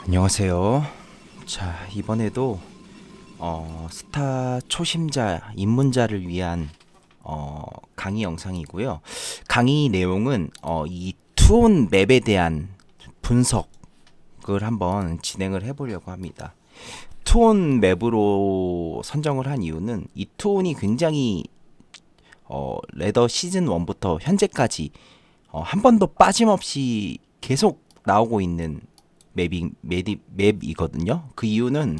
안녕하세요. 자, 이번에도 스타 초심자 입문자를 위한 강의 영상이고요. 강의 내용은 이 투온 맵에 대한 분석을 한번 진행을 해보려고 합니다. 투온 맵으로 선정을 한 이유는 이 투온이 굉장히 레더 시즌 1부터 현재까지 한 번도 빠짐없이 계속 나오고 있는 맵이거든요. 그 이유는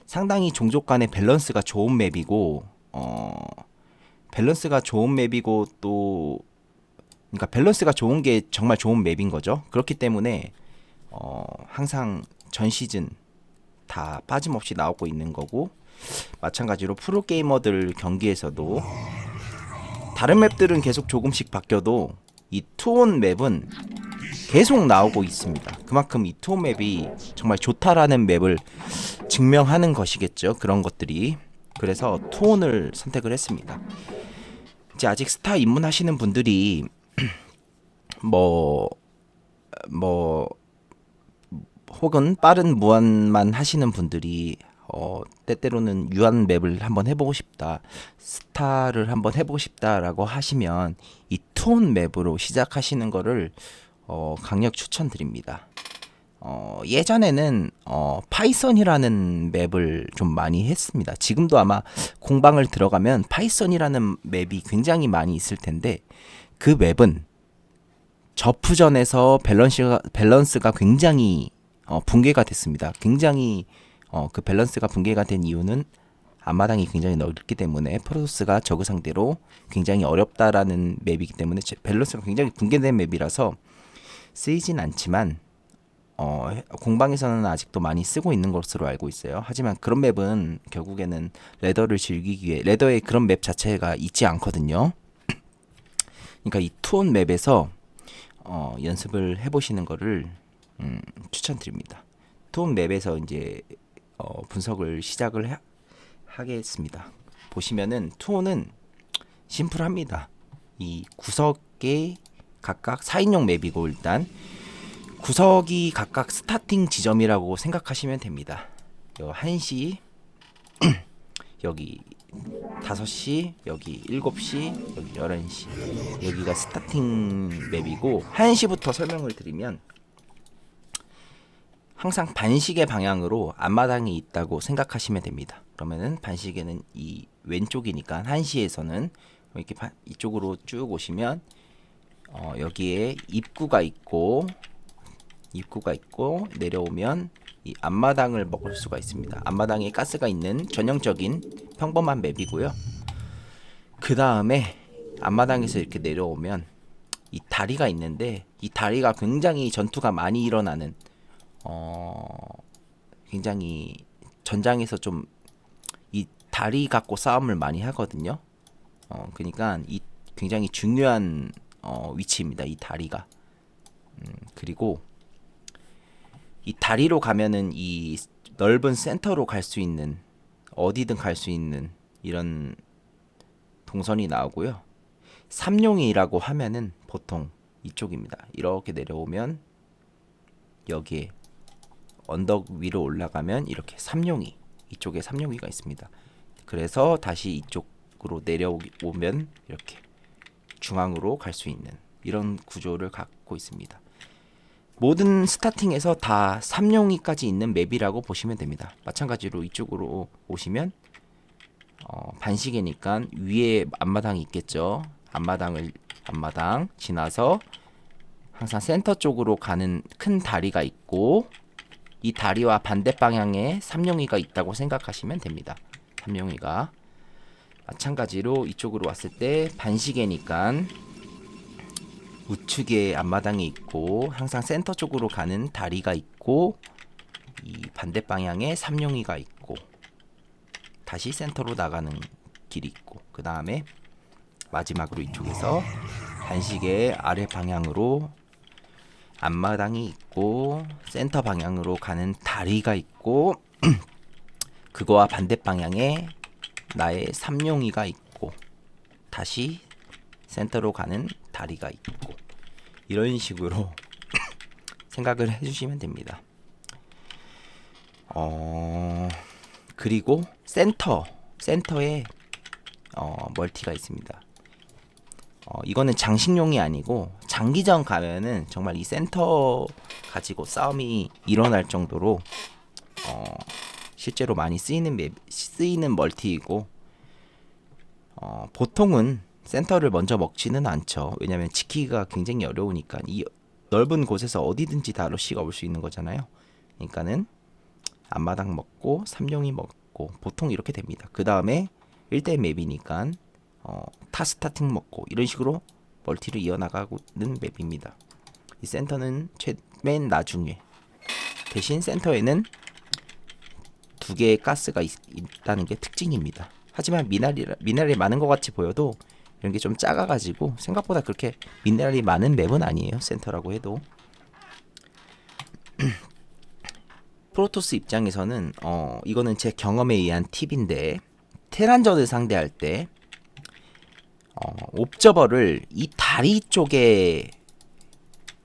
상당히 종족 간의 밸런스가 좋은 맵이고, 밸런스가 좋은 맵이고 또, 그러니까 밸런스가 좋은 게 정말 좋은 맵인 거죠. 그렇기 때문에 항상 전 시즌 다 빠짐없이 나오고 있는 거고, 마찬가지로 프로게이머들 경기에서도 다른 맵들은 계속 조금씩 바뀌어도 이 투온 맵은 계속 나오고 있습니다. 그만큼 이 투어 맵이 정말 좋다라는 맵을 증명하는 것이겠죠. 그런 것들이. 그래서 투온을 선택을 했습니다. 이제 아직 스타 입문하시는 분들이 뭐, 뭐, 혹은 빠른 무한만 하시는 분들이 때때로는 유한 맵을 한번 해보고 싶다, 스타를 한번 해보고 싶다라고 하시면 이 투온 맵으로 시작하시는 거를 강력 추천드립니다. 예전에는 파이썬이라는 맵을 좀 많이 했습니다. 지금도 아마 공방을 들어가면 파이썬이라는 맵이 굉장히 많이 있을 텐데 그 맵은 저프전에서 밸런스가 굉장히 붕괴가 됐습니다. 굉장히 그 밸런스가 붕괴가 된 이유는 앞마당이 굉장히 넓기 때문에 프로토스가 저그 상대로 굉장히 어렵다라는 맵이기 때문에 밸런스가 굉장히 붕괴된 맵이라서 쓰이진 않지만 공방에서는 아직도 많이 쓰고 있는 것으로 알고 있어요. 하지만 그런 맵은 결국에는 레더를 즐기기 위해 레더에 그런 맵 자체가 있지 않거든요. 그러니까 이 투온 맵에서 연습을 해보시는 거를 추천드립니다. 투온 맵에서 이제 분석을 시작을 하겠습니다. 보시면은 투온은 심플합니다. 이 구석에 각각 4인용 맵이고 일단 구석이 각각 스타팅 지점이라고 생각하시면 됩니다. 요 1시, 여기 5시, 여기 7시, 여기 11시. 여기가 스타팅 맵이고 1시부터 설명을 드리면 항상 반시계 방향으로 앞마당이 있다고 생각하시면 됩니다. 그러면은 반시계는 이 왼쪽이니까 1시에서는 이렇게 이쪽으로 쭉 오시면 여기에 입구가 있고 내려오면 이 앞마당을 먹을 수가 있습니다. 앞마당에 가스가 있는 전형적인 평범한 맵이고요. 그 다음에 앞마당에서 이렇게 내려오면 이 다리가 있는데 이 다리가 굉장히 전투가 많이 일어나는 굉장히 전장에서 좀 이 다리 갖고 싸움을 많이 하거든요. 그러니까 이 굉장히 중요한 위치입니다. 이 다리가. 그리고 이 다리로 가면은 이 넓은 센터로 갈 수 있는 어디든 갈 수 있는 이런 동선이 나오고요. 삼룡이라고 하면은 보통 이쪽입니다. 이렇게 내려오면 여기에 언덕 위로 올라가면 이렇게 삼룡이 이쪽에 삼룡이가 있습니다. 그래서 다시 이쪽으로 내려오면 이렇게 중앙으로 갈 수 있는 이런 구조를 갖고 있습니다. 모든 스타팅에서 다 삼룡이까지 있는 맵이라고 보시면 됩니다. 마찬가지로 이쪽으로 오시면 반시계니까 위에 앞마당이 있겠죠. 앞마당 지나서 항상 센터 쪽으로 가는 큰 다리가 있고 이 다리와 반대 방향에 삼룡이가 있다고 생각하시면 됩니다. 삼룡이가 마찬가지로 이쪽으로 왔을 때 반시계니까 우측에 앞마당이 있고 항상 센터 쪽으로 가는 다리가 있고 이 반대 방향에 삼룡이가 있고 다시 센터로 나가는 길이 있고 그 다음에 마지막으로 이쪽에서 반시계 아래 방향으로 앞마당이 있고 센터 방향으로 가는 다리가 있고 그거와 반대 방향에 나의 삼룡이가 있고 다시 센터로 가는 다리가 있고 이런 식으로 생각을 해주시면 됩니다. 그리고 센터에 멀티가 있습니다. 이거는 장식용이 아니고 장기전 가면은 정말 이 센터 가지고 싸움이 일어날 정도로 실제로 많이 쓰이는 멀티이고, 보통은 센터를 먼저 먹지는 않죠. 왜냐면 지키기가 굉장히 어려우니까. 이 넓은 곳에서 어디든지 다 러쉬가 올 수 있는 거잖아요. 그러니까는 앞마당 먹고 삼룡이 먹고 보통 이렇게 됩니다. 그 다음에 1대 맵이니까 타 스타팅 먹고 이런 식으로 멀티를 이어나가는 맵입니다. 이 센터는 맨 나중에, 대신 센터에는 2개의 가스가 있다는 게 특징입니다. 하지만 미네랄이 많은 것 같이 보여도 이런 게 좀 작아가지고 생각보다 그렇게 미네랄이 많은 맵은 아니에요. 센터라고 해도. 프로토스 입장에서는 이거는 제 경험에 의한 팁인데, 테란전을 상대할 때 옵저버를 이 다리 쪽에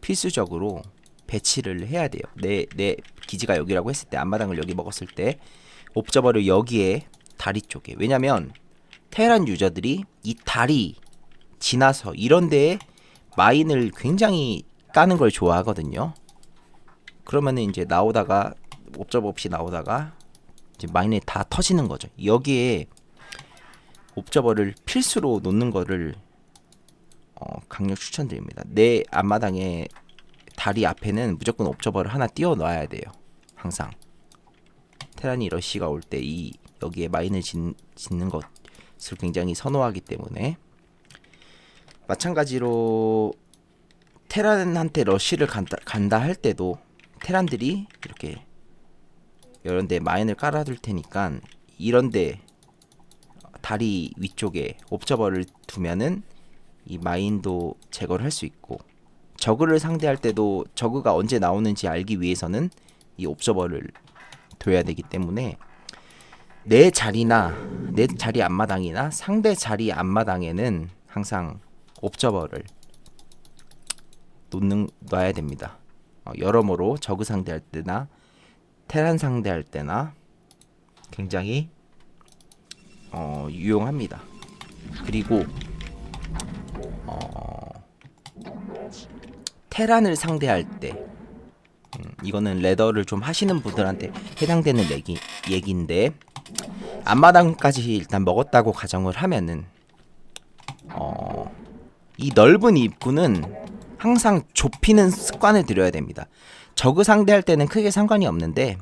필수적으로 배치를 해야 돼요. 내 기지가 여기라고 했을 때, 앞마당을 여기 먹었을 때 옵저버를 여기에 다리 쪽에. 왜냐면 테란 유저들이 이 다리 지나서 이런 데에 마인을 굉장히 까는 걸 좋아하거든요. 그러면은 이제 나오다가 옵저버 없이 나오다가 이제 마인에 다 터지는 거죠. 여기에 옵저버를 필수로 놓는 거를 강력 추천드립니다. 내 앞마당에 다리 앞에는 무조건 옵저버를 하나 띄워 놔야 돼요. 항상 테란이 러시가 올 때 이 여기에 마인을 짓는 것을 굉장히 선호하기 때문에. 마찬가지로 테란한테 러시를 간다 할 때도 테란들이 이렇게 이런데 마인을 깔아둘 테니까 이런데 다리 위쪽에 옵저버를 두면은 이 마인도 제거를 할 수 있고, 저그를 상대할 때도 저그가 언제 나오는지 알기 위해서는 이 옵저버를 둬야 되기 때문에 내 자리 앞마당이나 상대 자리 앞마당에는 항상 옵저버를 놔야 됩니다. 여러모로 저그 상대할 때나 테란 상대할 때나 굉장히 유용합니다. 그리고 테란을 상대할 때 이거는 레더를 좀 하시는 분들한테 해당되는 얘기인데, 앞마당까지 일단 먹었다고 가정을 하면은 이 넓은 입구는 항상 좁히는 습관을 들여야 됩니다. 저그 상대할 때는 크게 상관이 없는데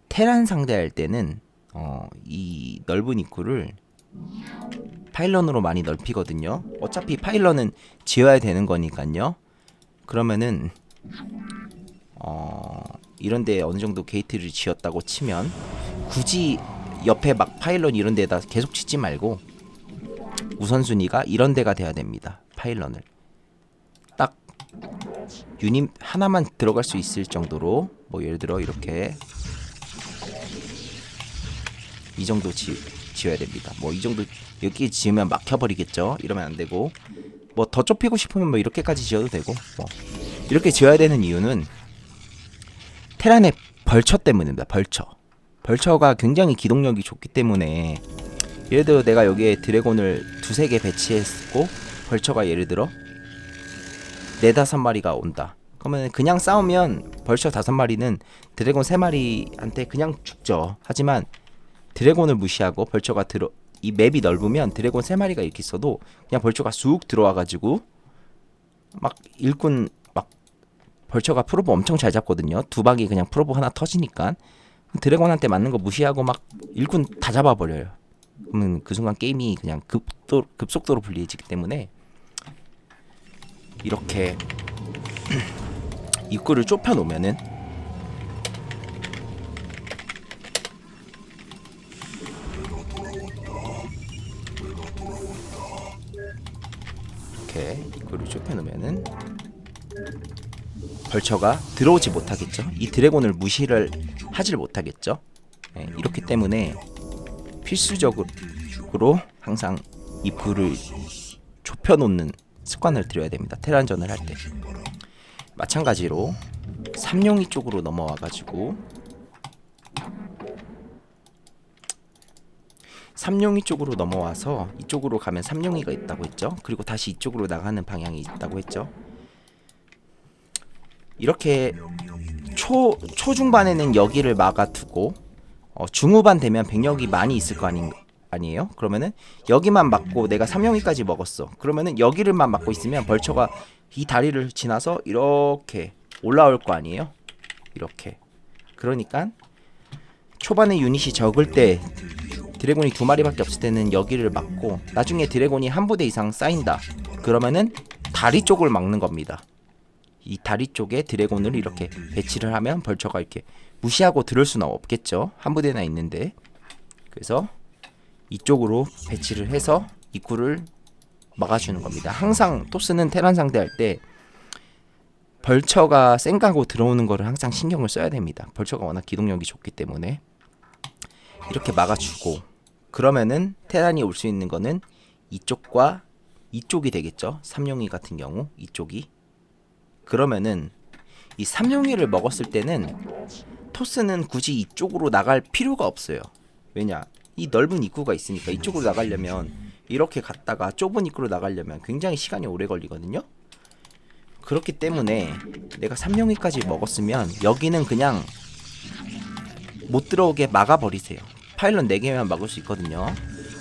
테란 상대할 때는 이 넓은 입구를 파일런으로 많이 넓히거든요. 어차피 파일런은 지어야 되는 거니까요. 그러면은 이런데 어느 정도 게이트를 지었다고 치면 굳이 옆에 막 파일런 이런 데다 계속 치지 말고 우선순위가 이런 데가 돼야 됩니다. 파일런을 딱 유닛 하나만 들어갈 수 있을 정도로, 뭐 예를 들어 이렇게 이 정도 지어야 됩니다. 뭐 이 정도 여기 지으면 막혀버리겠죠. 이러면 안 되고, 뭐 더 좁히고 싶으면 뭐 이렇게까지 지어도 되고, 뭐 이렇게 지어야 되는 이유는 테란의 벌처 때문입니다. 벌처가 굉장히 기동력이 좋기 때문에, 예를 들어 내가 여기에 드래곤을 2-3개 배치했고 벌처가 예를 들어 4-5마리가 온다. 그러면 그냥 싸우면 벌처 5마리는 드래곤 3마리한테 그냥 죽죠. 하지만 드래곤을 무시하고 벌처가 이 맵이 넓으면 드래곤 3마리가 이렇게 있어도 그냥 벌처가 쑥 들어와가지고 막 일꾼 막 벌처가 프로브 엄청 잘 잡거든요. 2방이 그냥 프로브 하나 터지니까 드래곤한테 맞는 거 무시하고 막 일꾼 다 잡아버려요. 그러면 그 순간 게임이 그냥 급속도로 불리해지기 때문에 이렇게 입구를 좁혀 놓으면은 이렇게 입구를 좁혀 놓으면은 벌처가 들어오지 못하겠죠. 이 드래곤을 무시를 하질 못하겠죠. 네, 이렇기 때문에 필수적으로 항상 입구를 좁혀 놓는 습관을 들여야 됩니다. 테란전을 할 때. 마찬가지로 삼룡이 쪽으로 넘어와 가지고 삼룡이 쪽으로 넘어와서 이쪽으로 가면 삼룡이가 있다고 했죠. 그리고 다시 이쪽으로 나가는 방향이 있다고 했죠. 이렇게 초중반에는 여기를 막아두고 중후반 되면 병력이 많이 있을 거 아니에요? 그러면은 여기만 막고 내가 삼룡이까지 먹었어. 그러면은 여기를만 막고 있으면 벌처가 이 다리를 지나서 이렇게 올라올 거 아니에요? 이렇게. 그러니까 초반에 유닛이 적을 때 드래곤이 2마리밖에 없을 때는 여기를 막고 나중에 드래곤이 한 부대 이상 쌓인다. 그러면은 다리 쪽을 막는 겁니다. 이 다리 쪽에 드래곤을 이렇게 배치를 하면 벌처가 이렇게 무시하고 들을 수는 없겠죠. 한 부대나 있는데. 그래서 이쪽으로 배치를 해서 입구를 막아주는 겁니다. 항상 토스는 테란 상대할 때 벌처가 쌩가고 들어오는 거를 항상 신경을 써야 됩니다. 벌처가 워낙 기동력이 좋기 때문에 이렇게 막아주고, 그러면은 테란이 올 수 있는 거는 이쪽과 이쪽이 되겠죠. 삼룡이 같은 경우 이쪽이. 그러면은 이 삼룡이를 먹었을 때는 토스는 굳이 이쪽으로 나갈 필요가 없어요. 왜냐? 이 넓은 입구가 있으니까 이쪽으로 나가려면 이렇게 갔다가 좁은 입구로 나가려면 굉장히 시간이 오래 걸리거든요. 그렇기 때문에 내가 삼룡이까지 먹었으면 여기는 그냥 못 들어오게 막아버리세요. 파일런 4개만 막을 수 있거든요.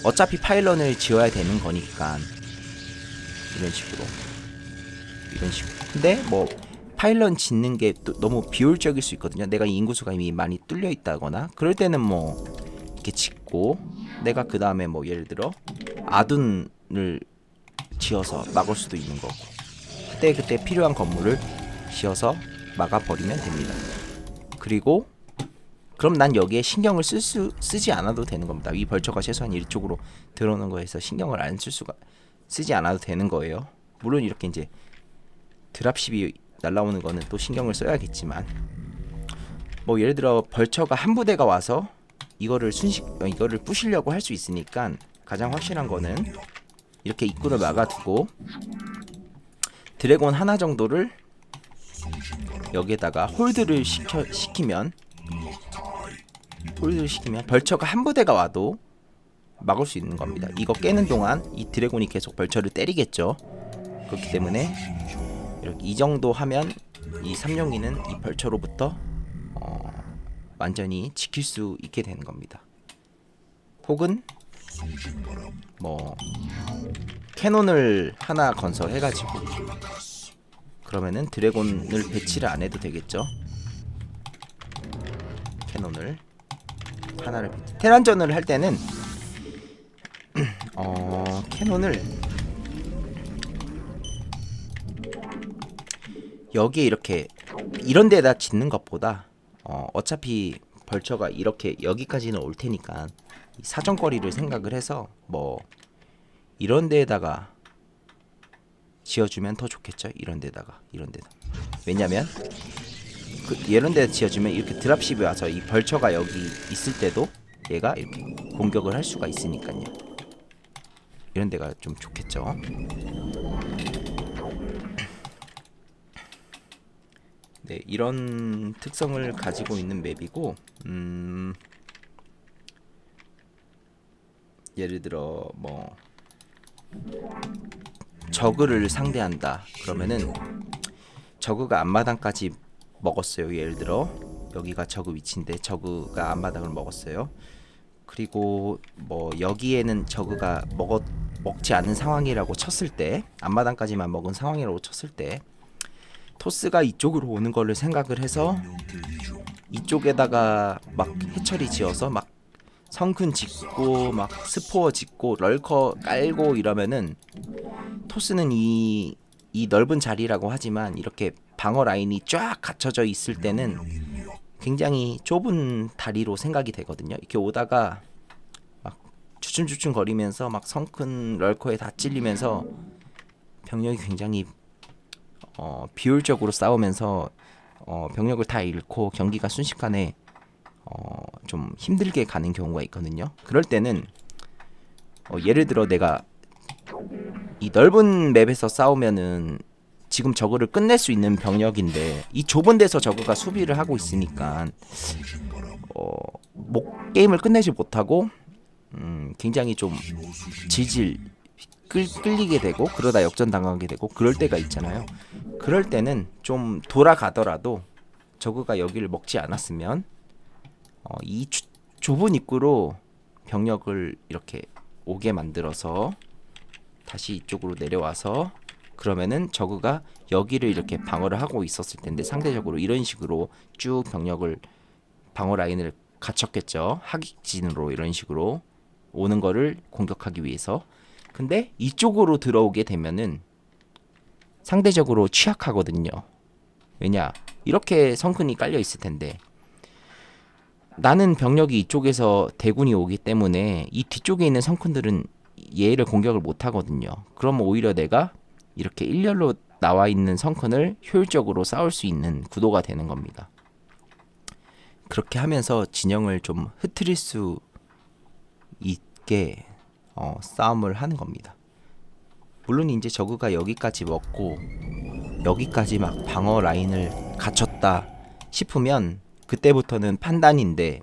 어차피 파일런을 지어야 되는 거니까. 이런 식으로. 근데 뭐 파일런 짓는 게 또 너무 비효율적일 수 있거든요. 내가 이 인구수가 이미 많이 뚫려 있다거나 그럴 때는 뭐 이렇게 짓고, 내가 그 다음에 뭐 예를 들어 아둔을 지어서 막을 수도 있는 거고, 그때 필요한 건물을 지어서 막아버리면 됩니다. 그리고 그럼 난 여기에 신경을 쓰지 않아도 되는 겁니다. 이 벌처가 최소한 이쪽으로 들어오는 거에서 신경을 안 쓰지 않아도 되는 거예요. 물론 이렇게 이제 드랍십이 날라오는 거는 또 신경을 써야겠지만, 뭐 예를 들어 벌처가 한 부대가 와서 이거를 부시려고 할 수 있으니까 가장 확실한 거는 이렇게 입구를 막아두고 드래곤 하나 정도를 여기에다가 홀드를 시키면 벌처가 한 부대가 와도 막을 수 있는 겁니다. 이거 깨는 동안 이 드래곤이 계속 벌처를 때리겠죠. 그렇기 때문에 이렇게 이 정도 하면 이 삼룡이는 이 벌처로부터 완전히 지킬 수 있게 되는 겁니다. 혹은 뭐 캐논을 하나 건설해가지고 그러면은 드래곤을 배치를 안 해도 되겠죠. 캐논을 하나를 테란전을 할 때는 캐논을 여기에 이렇게 이런 데다 짓는 것보다 어차피 벌처가 이렇게 여기까지는 올 테니까 사정거리를 생각을 해서 뭐 이런 데에다가 지어주면 더 좋겠죠. 이런 데다가. 왜냐면 이런 데 지어주면 이렇게 드랍십이 와서 이 벌처가 여기 있을 때도 얘가 이렇게 공격을 할 수가 있으니까요. 이런 데가 좀 좋겠죠. 네, 이런 특성을 가지고 있는 맵이고, 예를 들어 뭐 저그를 상대한다 그러면은 저그가 앞마당까지 먹었어요. 예를 들어 여기가 저그 위치인데 저그가 앞마당을 먹었어요. 그리고 뭐 여기에는 저그가 먹지 않은 상황이라고 쳤을 때, 앞마당까지만 먹은 상황이라고 쳤을 때 토스가 이쪽으로 오는 거를 생각을 해서 이쪽에다가 막 해처리 지어서 막 성큰 짓고 막 스포어 짓고 럴커 깔고 이러면은 토스는 이 넓은 자리라고 하지만 이렇게 방어 라인이 쫙 갖춰져 있을 때는 굉장히 좁은 다리로 생각이 되거든요. 이렇게 오다가 막 주춤주춤 거리면서 막 성큰 럴커에 다 찔리면서 병력이 굉장히 비효율적으로 싸우면서 병력을 다 잃고 경기가 순식간에 좀 힘들게 가는 경우가 있거든요. 그럴 때는 예를 들어 내가 이 넓은 맵에서 싸우면은 지금 저그를 끝낼 수 있는 병력인데 이 좁은 데서 저그가 수비를 하고 있으니까 게임을 끝내지 못하고 굉장히 좀 질질 끌리게 되고 그러다 역전당하게 되고 그럴 때가 있잖아요. 그럴 때는 좀 돌아가더라도 저그가 여기를 먹지 않았으면 이 좁은 입구로 병력을 이렇게 오게 만들어서 다시 이쪽으로 내려와서 그러면은 저그가 여기를 이렇게 방어를 하고 있었을 텐데 상대적으로 이런 식으로 쭉 병력을 방어 라인을 갖췄겠죠. 하객진으로 이런 식으로 오는 거를 공격하기 위해서. 근데 이쪽으로 들어오게 되면은 상대적으로 취약하거든요. 왜냐? 이렇게 성큰이 깔려 있을 텐데 나는 병력이 이쪽에서 대군이 오기 때문에 이 뒤쪽에 있는 성큰들은 얘를 공격을 못 하거든요. 그러면 오히려 내가 이렇게 일렬로 나와 있는 성큰을 효율적으로 싸울 수 있는 구도가 되는 겁니다. 그렇게 하면서 진영을 좀 흐트릴 수 있게 싸움을 하는 겁니다. 물론 이제 저그가 여기까지 먹고 여기까지 막 방어 라인을 갖췄다 싶으면 그때부터는 판단인데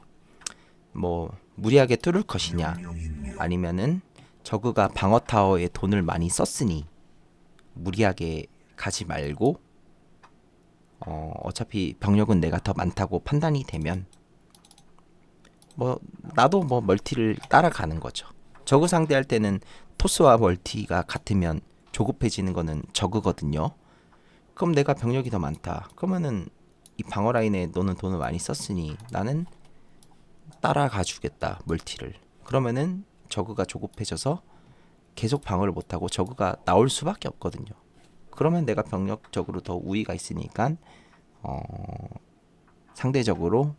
뭐 무리하게 뚫을 것이냐 아니면은 저그가 방어 타워에 돈을 많이 썼으니 무리하게 가지 말고 어차피 병력은 내가 더 많다고 판단이 되면 뭐 나도 뭐 멀티를 따라가는 거죠. 저그 상대할 때는 토스와 멀티가 같으면 조급해지는 거는 저그거든요. 그럼 내가 병력이 더 많다. 그러면은 이 방어 라인에 너는 돈을 많이 썼으니 나는 따라가 주겠다 멀티를. 그러면은 저그가 조급해져서 계속 방어를 못하고 저그가 나올 수밖에 없거든요. 그러면 내가 병력적으로 더 우위가 있으니까 상대적으로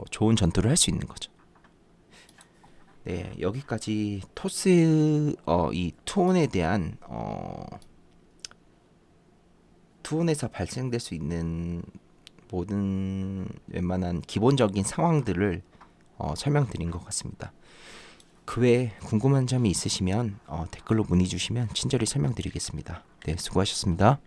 좋은 전투를 할 수 있는 거죠. 네, 여기까지 토스 이 투혼에 대한 투혼에서 발생될 수 있는 모든 웬만한 기본적인 상황들을 설명드린 것 같습니다. 그 외에 궁금한 점이 있으시면 댓글로 문의 주시면 친절히 설명드리겠습니다. 네, 수고하셨습니다.